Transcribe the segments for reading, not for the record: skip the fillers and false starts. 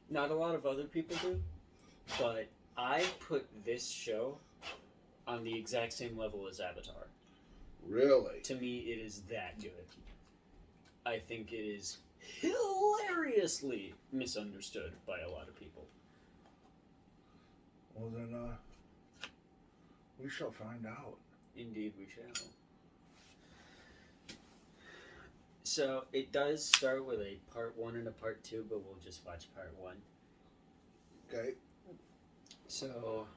Not a lot of other people do, but I put this show on the exact same level as Avatar. Really? To me, it is that good. I think it is hilariously misunderstood by a lot of people. Well, then, we shall find out. Indeed we shall. So, it does start with a part 1 and a part 2, but we'll just watch part 1. Okay. So,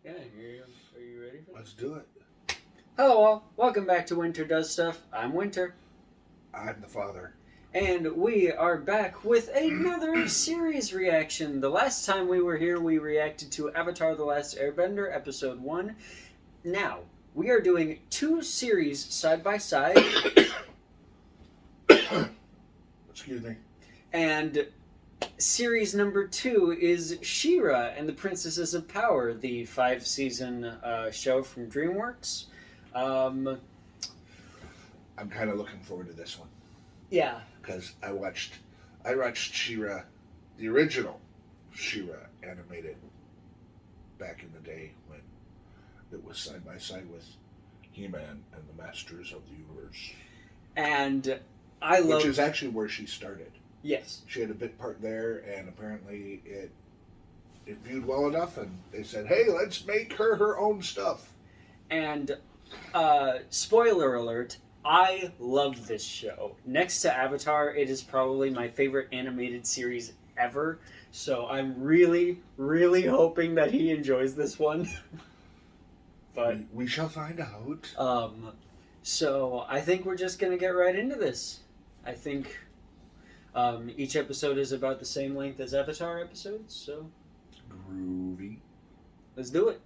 yeah, are you ready for this? Let's do it. Hello all, welcome back to Winter Does Stuff. I'm Winter. I'm the father. And we are back with another series reaction. The last time we were here, we reacted to Avatar: The Last Airbender, Episode 1. Now, we are doing 2 series side by side. Excuse me. And series number 2 is She-Ra and the Princesses of Power, the 5-season show from DreamWorks. I'm kind of looking forward to this one. Yeah. Because I watched She-Ra, the original She-Ra animated back in the day when it was side by side with He-Man and the Masters of the Universe. And I love... Which is actually where she started. Yes. She had a bit part there, and apparently it viewed well enough, and they said, hey, let's make her own stuff. And, spoiler alert, I love this show. Next to Avatar, it is probably my favorite animated series ever, so I'm really, really hoping that he enjoys this one. But we shall find out. So I think we're just gonna get right into this. I think each episode is about the same length as Avatar episodes, so groovy. Let's do it.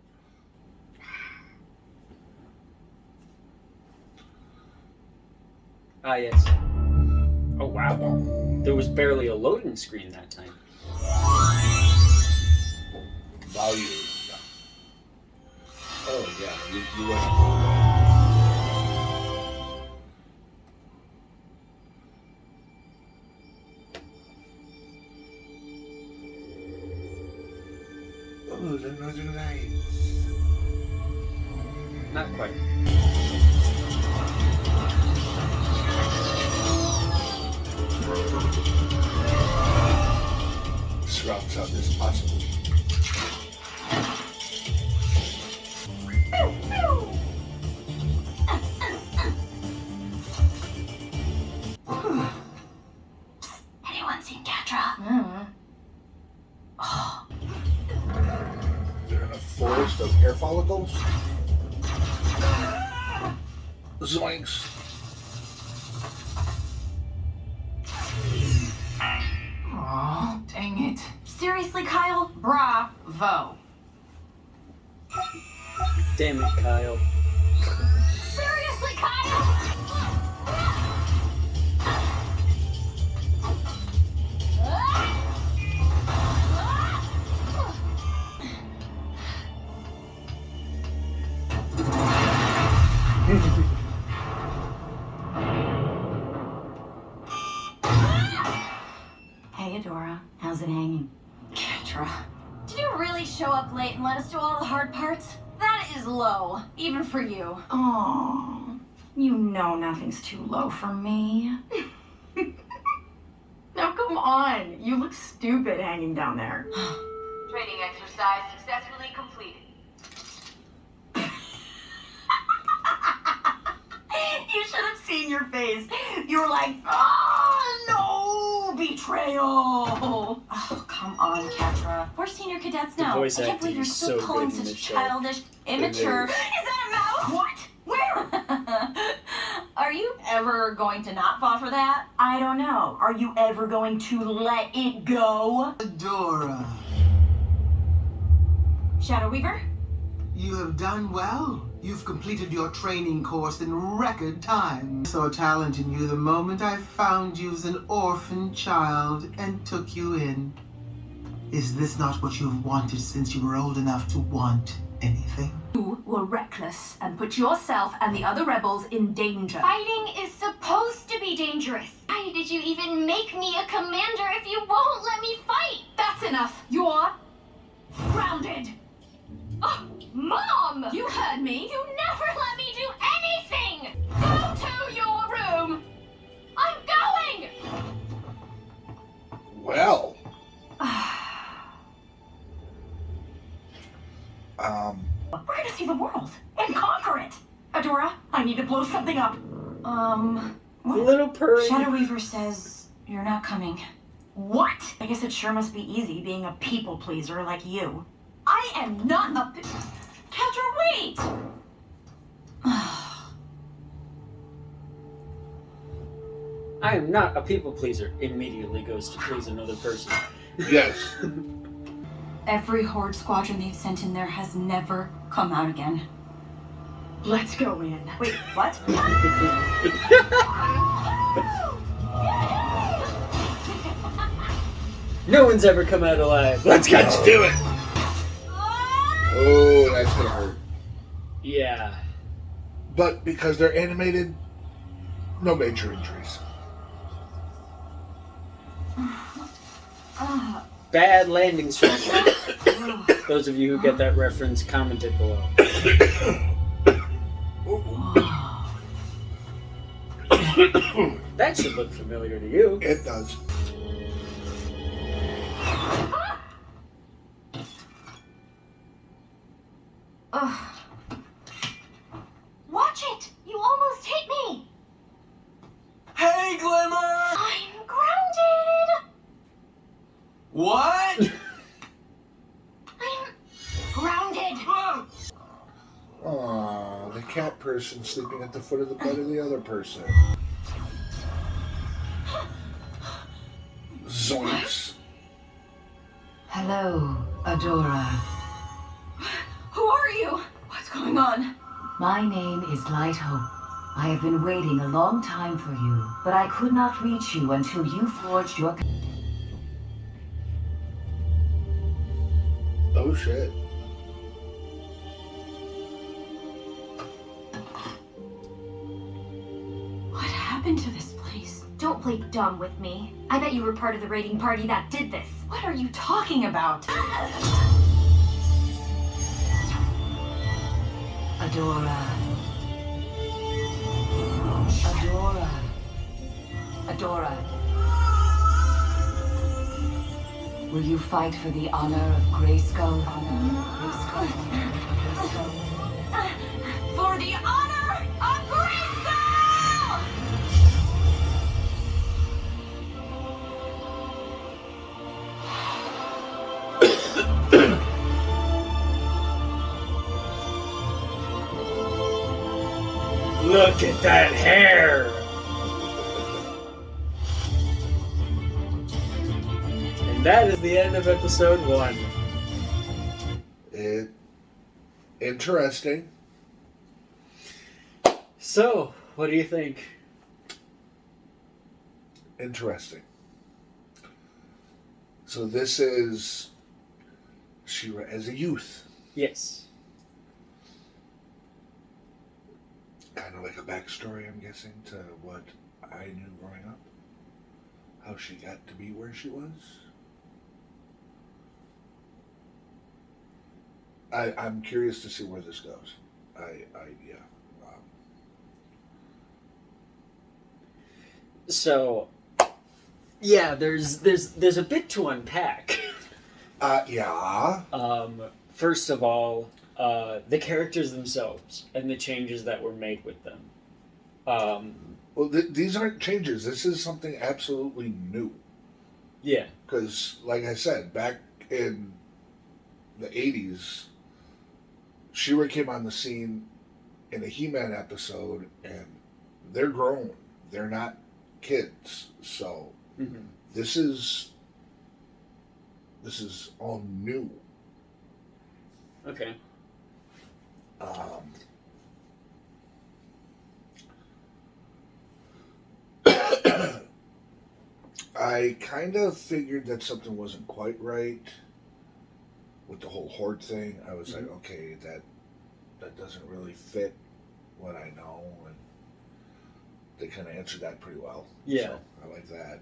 Ah, yes. Oh, wow. There was barely a loading screen that time. Value. Oh, yeah. You went. Oh, the Northern Lights. Not quite. This routes out this possible. Anyone seen Catra? Oh. They're in a forest of hair follicles. Zoinks. Oh, dang it. Seriously, Kyle? Bravo. Damn it, Kyle. Seriously, Kyle? Hey, Adora. How's it hanging? Catra. Did you really show up late and let us do all the hard parts? That is low, even for you. Oh, you know nothing's too low for me. Now come on, you look stupid hanging down there. Training exercise successfully completed. You should have seen your face. You were like, oh, no, betrayal. Oh, come on, Catra. We're senior cadets now. The voice I can't acting believe you're is still so calling good in such this show. childish, immature. Is that a mouse? What? Where? Are you ever going to not fall for that? I don't know. Are you ever going to let it go? Adora, Shadow Weaver? you have done well. You've completed your training course in record time. I saw talent in you the moment I found you as an orphan child and took you in. Is this not what you've wanted since you were old enough to want? anything. You were reckless and put yourself and the other rebels in danger. Fighting is supposed to be dangerous. Why did you even make me a commander if you won't let me fight? That's enough. You're grounded. Oh, Mom! You heard me. You never let me do anything! Go to your room. I'm going! Well, We're gonna see the world and conquer it. Adora, I need to blow something up. Little purring. Shadow Weaver says you're not coming. What? I guess it sure must be easy being a people pleaser like you. I am not a... Kendra, wait! I am not a people pleaser. Immediately goes to please another person. yes. Every Horde squadron they've sent in there has never come out again. Let's go in. Wait, what? No one's ever come out alive. Let's go. Let's do it. Oh, that's gonna hurt. Yeah. But because they're animated, no major injuries. Bad landing strategy. Those of you who get that reference, comment it below. That should look familiar to you. It does. Watch it! You almost hit me! Hey, Glimmer! I'm grounded! What? I'm grounded! Aww, the cat person sleeping at the foot of the bed of the other person. Zoinks. Hello, Adora. Who are you? What's going on? My name is Lighthope. I have been waiting a long time for you, but I could not reach you until you forged your... Oh shit. What happened to this place? Don't play dumb with me. I bet you were part of the raiding party that did this. What are you talking about? Adora. Adora. Adora. Will you fight for the honor of Grayskull? Grayskull. For the honor of Grayskull! Look at that hair! And that is the end of episode 1. Interesting. So, what do you think? Interesting. So this is She-Ra as a youth. Yes. Kind of like a backstory, I'm guessing, to what I knew growing up. How she got to be where she was. I'm curious to see where this goes. Yeah. So, yeah, there's a bit to unpack. Yeah. First of all, the characters themselves and the changes that were made with them. Well, these aren't changes. This is something absolutely new. Yeah. Because, like I said, back in the 80s, She-Ra came on the scene in a He-Man episode, and they're grown. They're not kids. So, this is all new. Okay. I kind of figured that something wasn't quite right with the whole horde thing, I was like, okay, that doesn't really fit what I know, and they kind of answered that pretty well. Yeah. So I like that.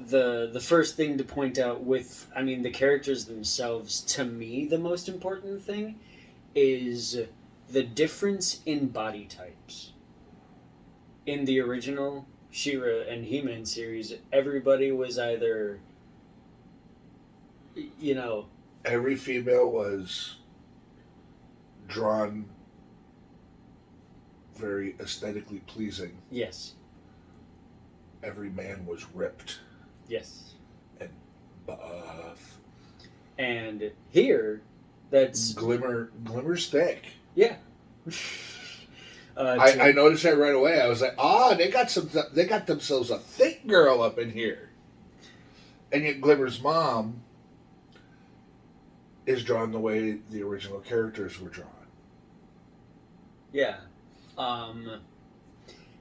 The first thing to point out with, I mean, the characters themselves, to me, the most important thing is the difference in body types. In the original She-Ra and He-Man series, everybody was either, you know... Every female was drawn very aesthetically pleasing. Yes. Every man was ripped Yes. and buff. And here, that's... Glimmer's thick. Yeah. I noticed that right away. I was like, they got themselves a thick girl up in here. And yet Glimmer's mom is drawn the way the original characters were drawn. Yeah. And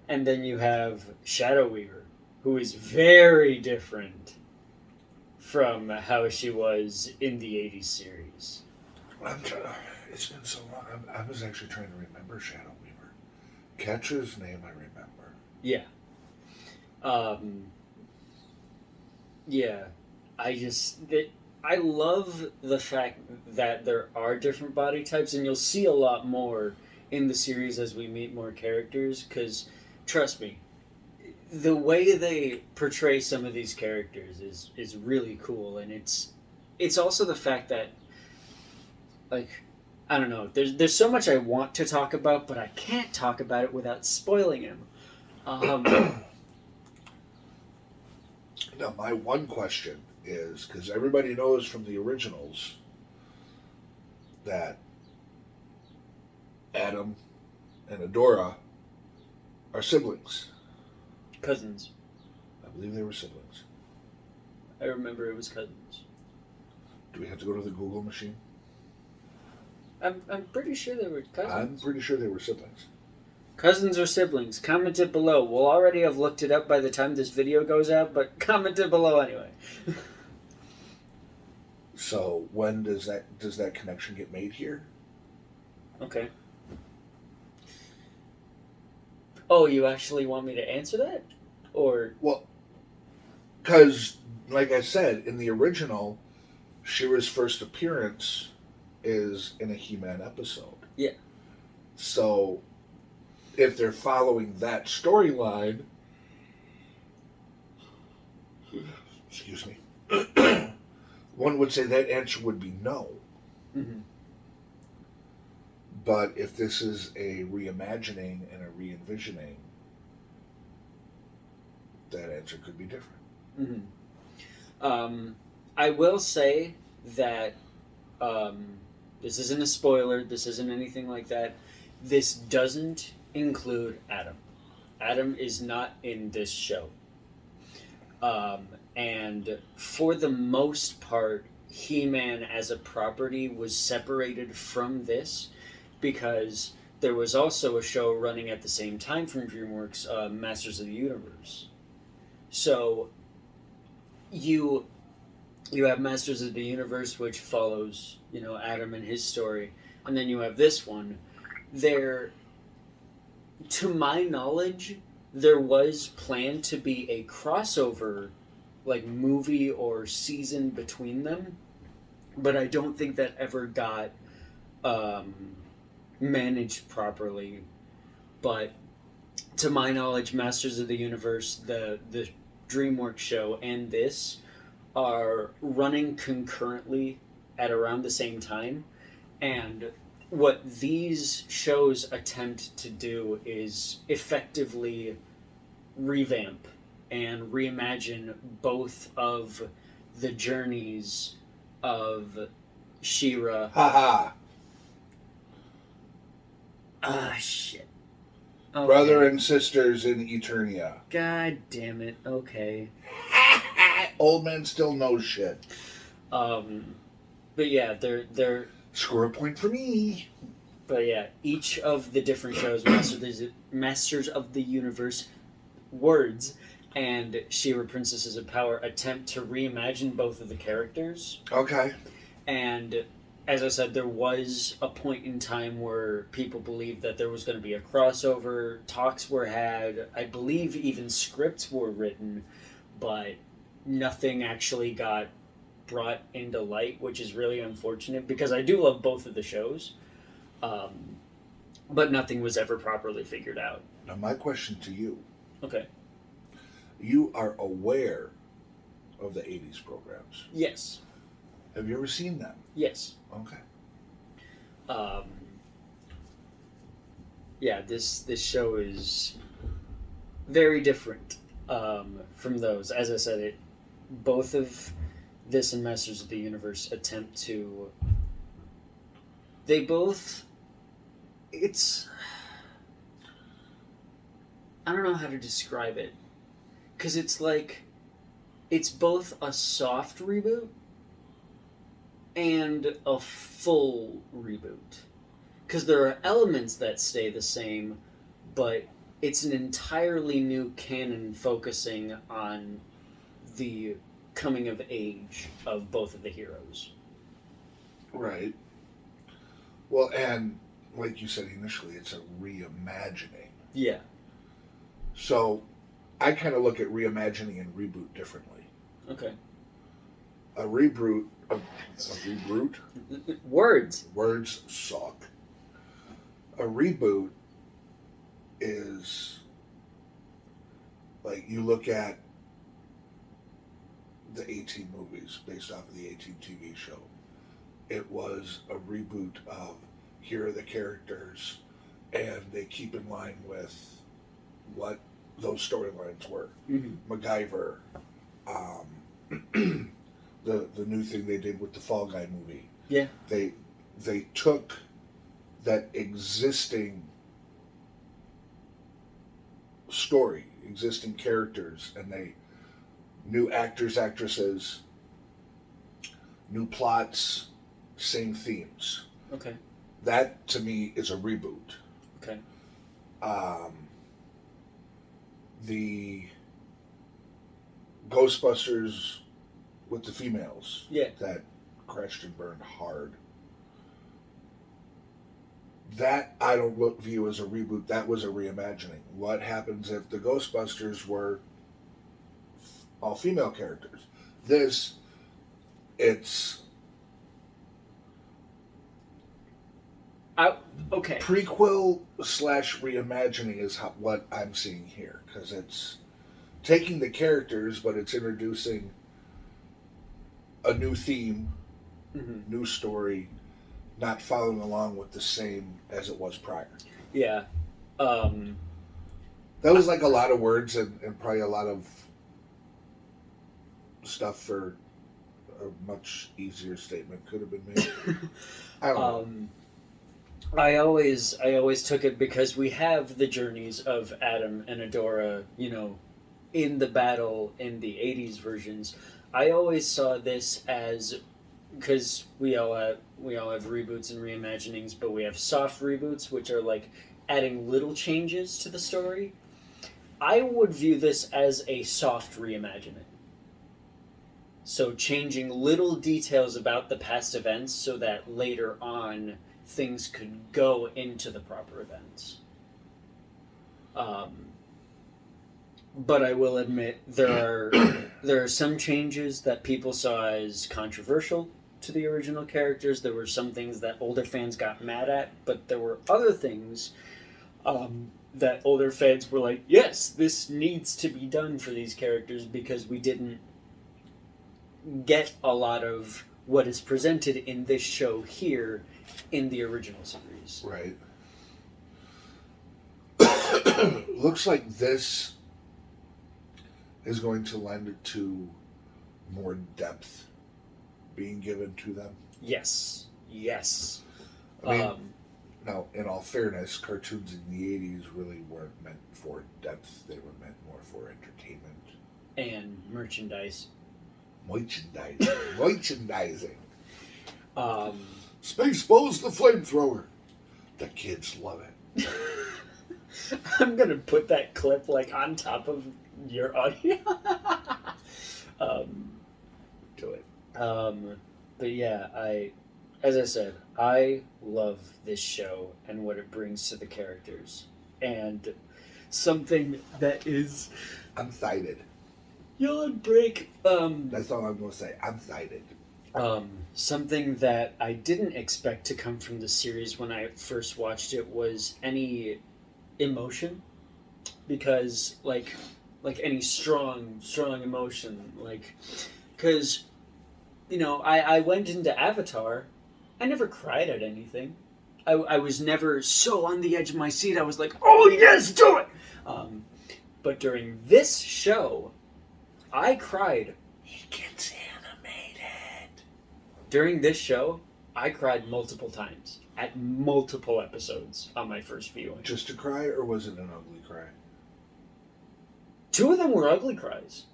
then you have Shadow Weaver, who is very different from how she was in the 80s series. It's been so long. I was actually trying to remember Shadow Weaver. Catcher's name I remember. Yeah. Yeah. I love the fact that there are different body types, and you'll see a lot more in the series as we meet more characters, because, trust me, the way they portray some of these characters is really cool, and it's also the fact that, like, I don't know, there's so much I want to talk about, but I can't talk about it without spoiling him. Now, my one question is, because everybody knows from the originals that Adam and Adora are siblings. Cousins. I believe they were siblings. I remember it was cousins. Do we have to go to the Google machine? I'm pretty sure they were cousins. I'm pretty sure they were siblings. Cousins or siblings? Comment it below. We'll already have looked it up by the time this video goes out, but comment it below anyway. So when does that connection get made here? Okay. Oh, you actually want me to answer that? Or... Well, because, like I said, in the original, She-Ra's first appearance is in a He-Man episode. Yeah. So, if they're following that storyline... Excuse me. One would say that answer would be no. Mm-hmm. But if this is a reimagining and a re-envisioning, that answer could be different. Mm-hmm. I will say that this isn't a spoiler. This isn't anything like that. This doesn't include Adam. Adam is not in this show. And for the most part, He-Man as a property was separated from this because there was also a show running at the same time from DreamWorks, Masters of the Universe. So you have Masters of the Universe, which follows, Adam and his story, and then you have this one. There, to my knowledge, there was planned to be a crossover, like, movie or season between them, but I don't think that ever got managed properly. But to my knowledge, Masters of the Universe, the DreamWorks show, and this are running concurrently at around the same time, and what these shows attempt to do is effectively revamp and reimagine both of the journeys of She-Ra. Haha. Shit. Okay. Brother and sisters in Eternia. God damn it. Okay. Old man still knows shit. But yeah, they're Score a point for me. But yeah, each of the different shows, Masters of the Universe words, and She-Ra Princesses of Power attempt to reimagine both of the characters. Okay. And as I said, there was a point in time where people believed that there was going to be a crossover. Talks were had. I believe even scripts were written, but nothing actually got brought into light, which is really unfortunate because I do love both of the shows. But nothing was ever properly figured out. Now, my question to you. Okay. You are aware of the 80s programs. Yes. Have you ever seen them? Yes. Okay. Yeah, this show is very different from those. As I said, both of this and Masters of the Universe attempt to... They both... It's... I don't know how to describe it. Because it's like... It's both a soft reboot and a full reboot. Because there are elements that stay the same, but it's an entirely new canon focusing on the coming of age of both of the heroes. Right. Well, and like you said initially, it's a reimagining. Yeah. So I kind of look at reimagining and reboot differently. Okay. A reboot... A reboot? Words. Words suck. A reboot is like you look at the 18 movies based off of the 18 TV show. It was a reboot of here are the characters and they keep in line with what those storylines were. Mm-hmm. MacGyver, the new thing they did with the Fall Guy movie. Yeah. They took that existing story, existing characters, and they new actors, actresses, new plots, same themes. Okay. That to me is a reboot. Okay. The Ghostbusters with the females. Yeah. That crashed and burned hard. That I don't view as a reboot. That was a reimagining. What happens if the Ghostbusters were all female characters? It's okay. prequel / reimagining is what I'm seeing here, because it's taking the characters, but it's introducing a new theme, Mm-hmm. new story, not following along with the same as it was prior. Yeah. That was like a lot of words and probably a lot of stuff for a much easier statement could have been made. I don't know. I always took it because we have the journeys of Adam and Adora, in the battle in the 80s versions. I always saw this as, because we all have reboots and reimaginings, but we have soft reboots, which are like adding little changes to the story. I would view this as a soft reimagining. So changing little details about the past events so that later on things could go into the proper events. But I will admit there are some changes that people saw as controversial to the original characters. There were some things that older fans got mad at, but there were other things that older fans were like, yes, this needs to be done for these characters because we didn't get a lot of what is presented in this show here in the original series. Right. Looks like this is going to lend it to more depth being given to them. Yes. I mean, now, in all fairness, cartoons in the 80s really weren't meant for depth. They were meant more for entertainment. And merchandise. Merchandising. Spaceballs the flamethrower. The kids love it. I'm gonna put that clip on top of Your audio. Do it. But yeah, as I said, I love this show and what it brings to the characters, and something that is I'm excited. Yawn break. That's all I'm gonna say. I'm excited. Something that I didn't expect to come from the series when I first watched it was any emotion, because like any strong emotion, like, because I went into Avatar, I never cried at anything. I was never so on the edge of my seat. I was like, oh yes, do it. But during this show, I cried. He gets animated. During this show, I cried multiple times at multiple episodes on my first viewing. Just to cry, or was it an ugly cry? 2 of them were ugly cries.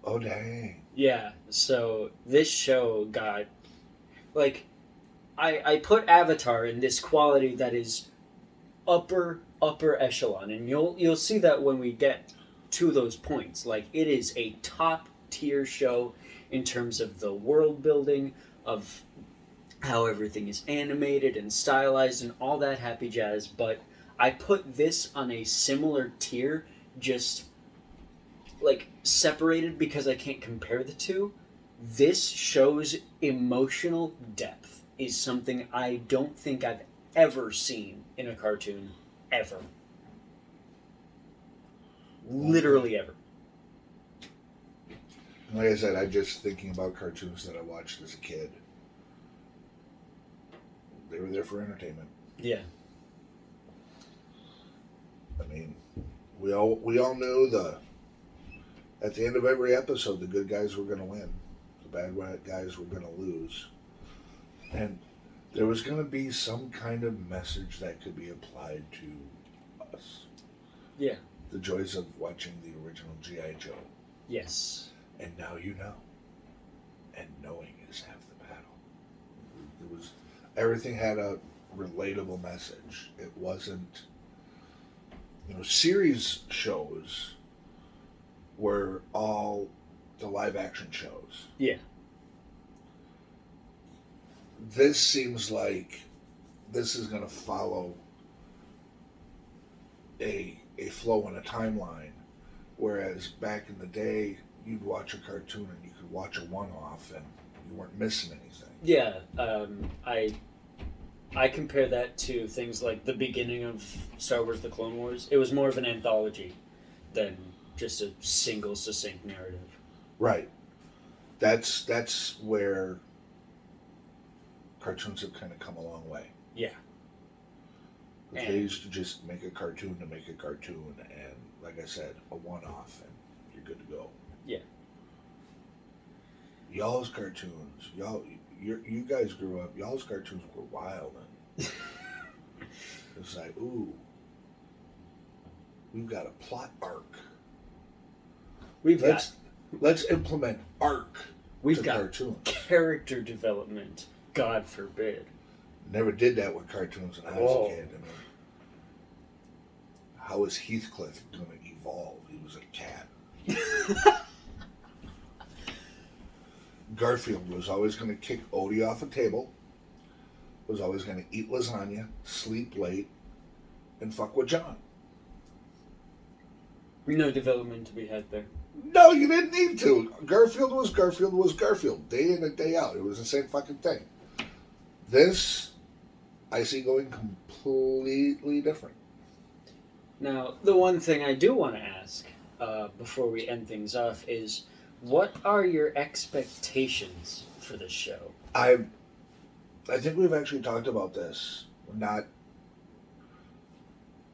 Oh dang. Yeah, so this show got, like, I put Avatar in this quality that is upper echelon, and you'll see that when we get to those points. Like, it is a top tier show in terms of the world building, of how everything is animated and stylized and all that happy jazz, but I put this on a similar tier, just like separated because I can't compare the two. This show's emotional depth is something I don't think I've ever seen in a cartoon, ever. Literally ever. Like I said, I'm just thinking about cartoons that I watched as a kid. They were there for entertainment. Yeah. I mean, we all knew at the end of every episode, the good guys were going to win, the bad guys were going to lose, and there was going to be some kind of message that could be applied to us. Yeah. The joys of watching the original G.I. Joe. Yes. And now you know. And knowing is half the battle. Everything had a relatable message. It wasn't, series shows were all the live action shows. Yeah. This seems like this is going to follow a flow and a timeline, whereas back in the day, you'd watch a cartoon and you could watch a one-off and you weren't missing anything. Yeah, I compare that to things like the beginning of Star Wars: The Clone Wars. It was more of an anthology than just a single succinct narrative. Right. That's where cartoons have kind of come a long way. Yeah. They used to just make a cartoon to make a cartoon, and like I said, a one-off, and you're good to go. Yeah. Y'all's cartoons, you guys grew up. Y'all's cartoons were wild, and it's like, ooh, we've got a plot arc. Let's implement arc. We've got cartoons. Character development. God forbid. Never did that with cartoons when I was a kid. I mean, how was Heathcliff going to evolve? He was a cat. Garfield was always going to kick Odie off a table, was always going to eat lasagna, sleep late, and fuck with John. No development to be had there. No, you didn't need to. Garfield was Garfield. Day in and day out. It was the same fucking thing. This, I see going completely different. Now, the one thing I do want to ask before we end things off is, what are your expectations for this show? I think we've actually talked about this, not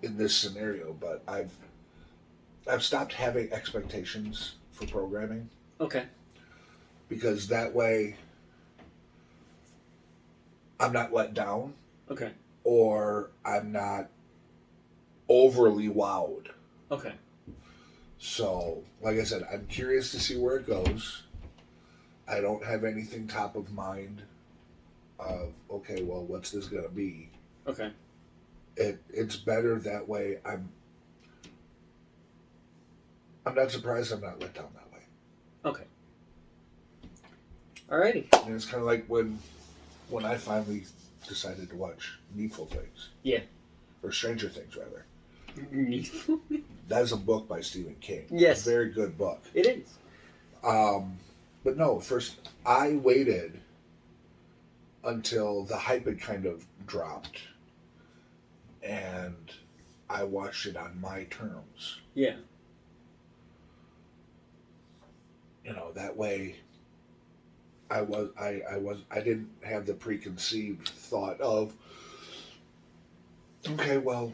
in this scenario, but I've stopped having expectations for programming. Okay. Because that way I'm not let down. Okay. Or I'm not overly wowed. Okay. So, like I said, I'm curious to see where it goes. I don't have anything top of mind of, okay, well, what's this going to be? Okay. It's better that way. I'm I'm not surprised I'm not let down that way. Okay. Alrighty. And it's kind of like when I finally decided to watch Needful Things. Yeah. Or Stranger Things, rather. Needful? That's a book by Stephen King. Yes. A very good book. It is. But no, first, I waited until the hype had kind of dropped. And I watched it on my terms. Yeah. You know, that way I didn't have the preconceived thought of, okay, well,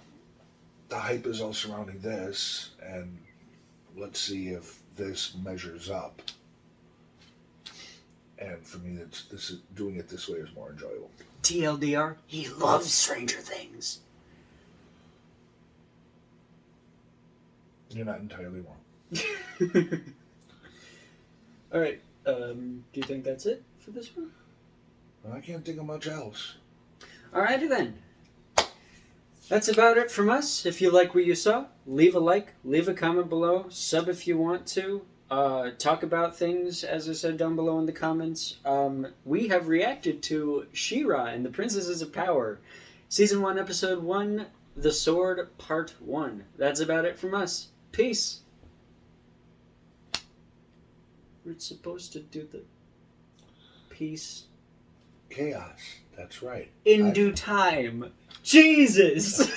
the hype is all surrounding this, and let's see if this measures up. And for me, doing it this way is more enjoyable. TLDR, he loves Stranger Things. You're not entirely wrong. Alright, do you think that's it for this one? Well, I can't think of much else. Alrighty then. That's about it from us. If you like what you saw, leave a like, leave a comment below, sub if you want to. Talk about things, as I said down below in the comments. We have reacted to She-Ra and the Princesses of Power. Season 1, Episode 1, The Sword, Part 1. That's about it from us. Peace. We're supposed to do the peace. Chaos. That's right. In due time. Jesus!